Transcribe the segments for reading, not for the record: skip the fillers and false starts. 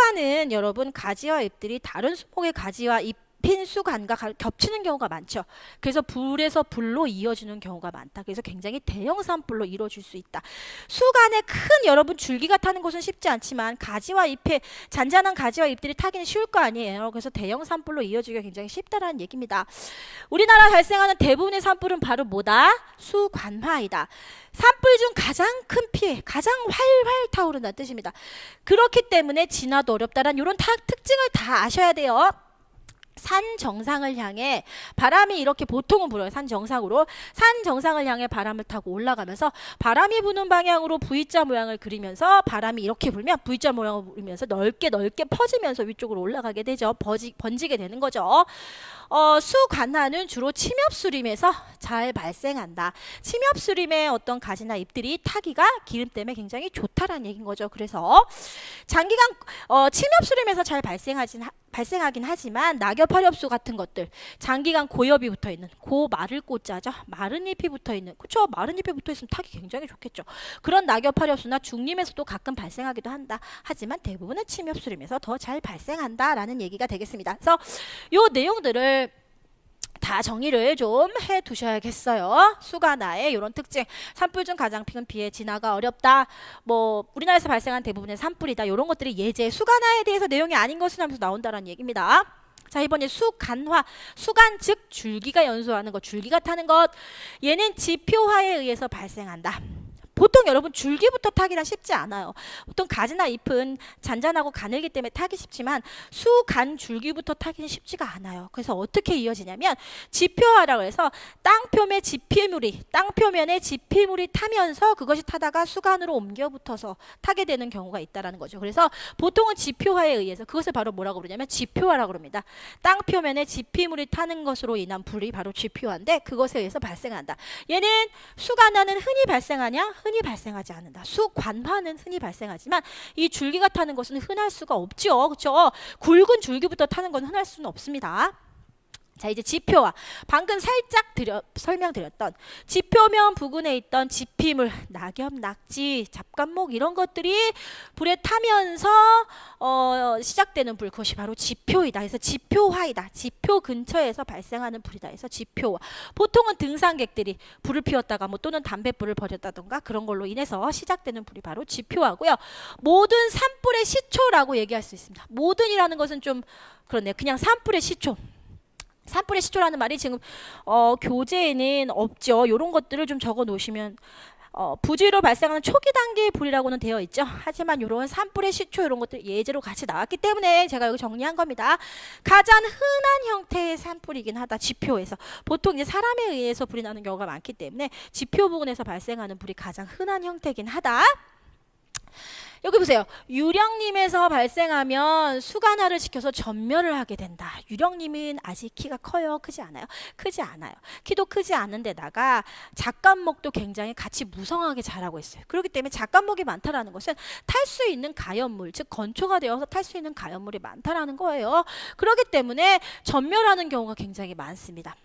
수간은 여러분 가지와 잎들이 다른 수목의 가지와 잎인 수간과 겹치는 경우가 많죠. 그래서 불에서 불로 이어지는 경우가 많다. 그래서 굉장히 대형 산불로 이루어질 수 있다. 수간에 큰 여러분 줄기가 타는 것은 쉽지 않지만 가지와 잎에 잔잔한 가지와 잎들이 타기는 쉬울 거 아니에요. 그래서 대형 산불로 이어지기가 굉장히 쉽다라는 얘기입니다. 우리나라 발생하는 대부분의 산불은 바로 뭐다? 수관화이다. 산불 중 가장 큰 피해, 가장 활활 타오른다는 뜻입니다. 그렇기 때문에 진화도 어렵다라는 이런 특징을 다 아셔야 돼요. 산 정상을 향해 바람이 이렇게 보통은 불어요. 산 정상으로. 산 정상을 향해 바람을 타고 올라가면서 바람이 부는 방향으로 V자 모양을 그리면서 바람이 이렇게 불면 V자 모양을 그리면서 넓게 퍼지면서 위쪽으로 올라가게 되죠. 번지게 되는 거죠. 수관화는 주로 침엽수림에서 잘 발생한다. 침엽수림의 어떤 가지나 잎들이 타기가 기름 때문에 굉장히 좋다라는 얘기인 거죠. 그래서 장기간 침엽수림에서 잘 발생하긴 하지만 낙엽화렵수 같은 것들, 장기간 고엽이 붙어있는 고마를 꽃자죠. 마른 잎이 붙어있는, 그렇죠? 마른 잎이 붙어있으면 타기 굉장히 좋겠죠. 그런 낙엽화렵수나 중림에서도 가끔 발생하기도 한다. 하지만 대부분은 침엽수림에서 더 잘 발생한다라는 얘기가 되겠습니다. 그래서 요 내용들을 다 정리를 좀 해두셔야겠어요. 수관화의 이런 특징, 산불 중 가장 큰 피해, 진화가 어렵다, 뭐 우리나라에서 발생한 대부분의 산불이다, 이런 것들이 예제, 수관화에 대해서 내용이 아닌 것을 하면서 나온다는 얘기입니다. 자, 이번에 수간화, 수간 즉 줄기가 연소하는 것, 줄기가 타는 것, 얘는 지표화에 의해서 발생한다. 보통 여러분 줄기부터 타기란 쉽지 않아요. 보통 가지나 잎은 잔잔하고 가늘기 때문에 타기 쉽지만 수간 줄기부터 타기는 쉽지가 않아요. 그래서 어떻게 이어지냐면 지표화라고 해서 땅표면에 지피물이 타면서 그것이 타다가 수간으로 옮겨 붙어서 타게 되는 경우가 있다는 거죠. 그래서 보통은 지표화에 의해서, 그것을 바로 뭐라고 부르냐면 지표화라고 합니다. 땅표면에 지피물이 타는 것으로 인한 불이 바로 지표화인데 그것에 의해서 발생한다. 얘는 수간화는 흔히 발생하냐? 흔히 발생하지 않는다. 수관화는 흔히 발생하지만 이 줄기가 타는 것은 흔할 수가 없죠. 그렇죠? 굵은 줄기부터 타는 건 흔할 수는 없습니다. 자, 이제 지표화. 방금 살짝 설명드렸던 지표면 부근에 있던 지피물, 낙엽, 낙지, 잡간목 이런 것들이 불에 타면서 시작되는 불, 그것이 바로 지표이다. 그래서 지표화이다. 지표 근처에서 발생하는 불이다. 그래서 지표화. 보통은 등산객들이 불을 피웠다가 뭐 또는 담뱃불을 버렸다던가 그런 걸로 인해서 시작되는 불이 바로 지표화고요. 모든 산불의 시초라고 얘기할 수 있습니다. 모든이라는 것은 좀 그렇네요. 그냥 산불의 시초. 산불의 시초라는 말이 지금 교재에는 없죠. 이런 것들을 좀 적어 놓으시면 부지로 발생하는 초기 단계의 불이라고는 되어 있죠. 하지만 이런 산불의 시초 이런 것들 예제로 같이 나왔기 때문에 제가 여기 정리한 겁니다. 가장 흔한 형태의 산불이긴 하다. 지표에서. 보통 이제 사람에 의해서 불이 나는 경우가 많기 때문에 지표 부근에서 발생하는 불이 가장 흔한 형태이긴 하다. 여기 보세요. 유령림에서 발생하면 수간화를 시켜서 전멸을 하게 된다. 유령림은 아직 키가 커요? 크지 않아요? 크지 않아요. 키도 크지 않은 데다가 작간목도 굉장히 같이 무성하게 자라고 있어요. 그렇기 때문에 작간목이 많다라는 것은 탈 수 있는 가연물, 즉 건초가 되어서 탈 수 있는 가연물이 많다라는 거예요. 그렇기 때문에 전멸하는 경우가 굉장히 많습니다.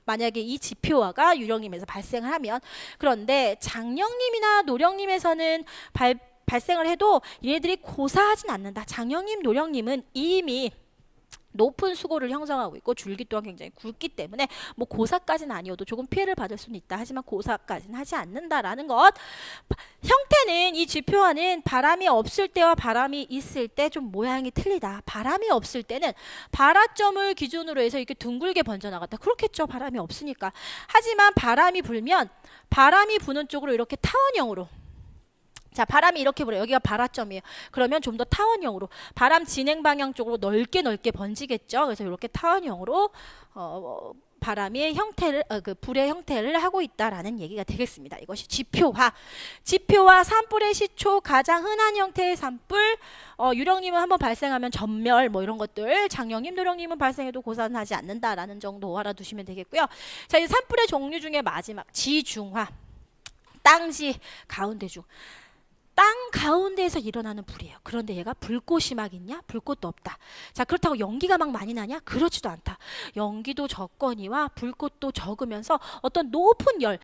만약에 이 지표화가 유령림에서 발생을 하면. 그런데 장령림이나 노령림에서는 발생을 해도 얘네들이 고사하진 않는다. 장령림, 노령림은 이미 높은 수고를 형성하고 있고 줄기 또한 굉장히 굵기 때문에 뭐 고사까지는 아니어도 조금 피해를 받을 수는 있다. 하지만 고사까지는 하지 않는다라는 것. 형태는 이 지표화는 바람이 없을 때와 바람이 있을 때 좀 모양이 틀리다. 바람이 없을 때는 발화점을 기준으로 해서 이렇게 둥글게 번져나갔다. 그렇겠죠. 바람이 없으니까. 하지만 바람이 불면 바람이 부는 쪽으로 이렇게 타원형으로, 자, 바람이 이렇게 불어요. 여기가 발화점이에요. 그러면 좀 더 타원형으로 바람 진행 방향 쪽으로 넓게 번지겠죠. 그래서 이렇게 타원형으로 바람의 형태를 그 불의 형태를 하고 있다라는 얘기가 되겠습니다. 이것이 지표화. 지표화 산불의 시초 가장 흔한 형태의 산불. 유령님은 한번 발생하면 전멸 뭐 이런 것들. 장령님, 노령님은 발생해도 고사는 하지 않는다라는 정도 알아두시면 되겠고요. 자, 이제 산불의 종류 중에 마지막 지중화. 땅지 가운데 중. 땅 가운데에서 일어나는 불이에요. 그런데 얘가 불꽃이 막 있냐? 불꽃도 없다. 자, 그렇다고 연기가 막 많이 나냐? 그렇지도 않다. 연기도 적거니와 불꽃도 적으면서 어떤 높은 열,